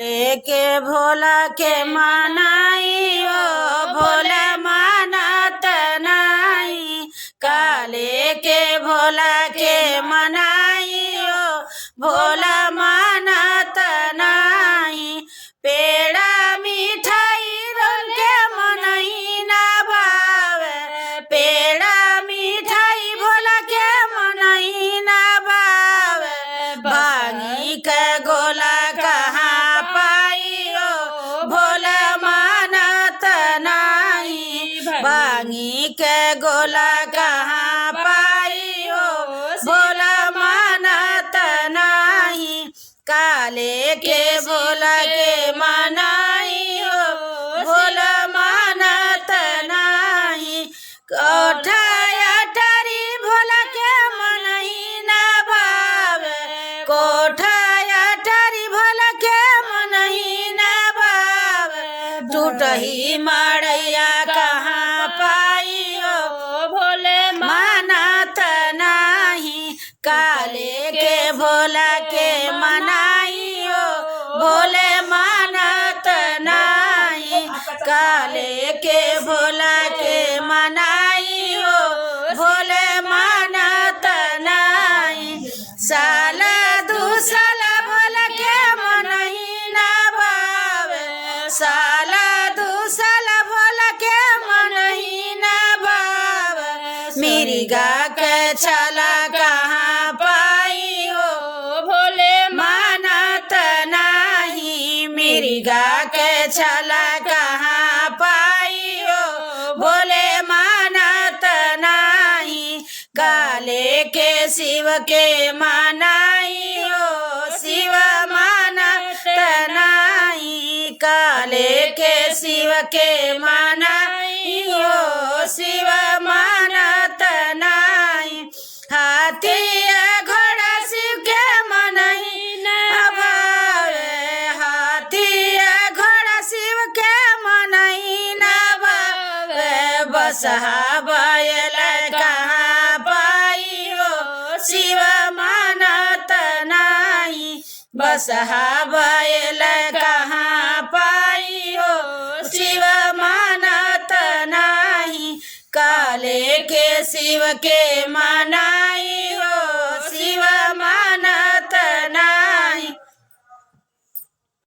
लेके भोला के मनाइयो भोला मानत नाही। काले के भोला के मनाइयो भोला मानत नाही। पेड़ा मिठाई रोल के मनई ना भावे। पेड़ा मिठाई भोला के मनई ना भावे। भांगी के गोला कहाँ पाइयो भोला मानत नाही। भांगी के गोला कहाँ पाइयो भोला मानत नाही। काले के भोला के मनाइयो भोला मानत नाही। कोठा अटारी भोला के मनई ना भावे। कोठा अटारी भोला के मनई ना भावे। टूटही मड़ैया कहाँ पाइयो भोले मानत नाही। काले के भोला के मनाइयो भोले मानत नाही। काले के भोला के मनाइयो भोले मानत नाही। साल दू साल भोला के मनई ना भावे। साल दू साल भोला के मनई ना भावे। मिर्गा के छाला कहाँ पाइयो भोले मानत नाही। मिर्गा के छाला कहाँ पाइयो भोले मानत नाही। काले के शिव के मनाइयो शिव मानत नाही। काले के शिव के मनाइयो शिव मानत नाही। हाथी घोड़ा शिव के मनई ना भावे। हाथी घोड़ा शिव के मनई ना भावे। बसहा बैल कहाँ पाइयो शिव मानत नाही। बसहा बैल कहाँ पाइयो शिव मानत नाही। काले के शिव के मनाई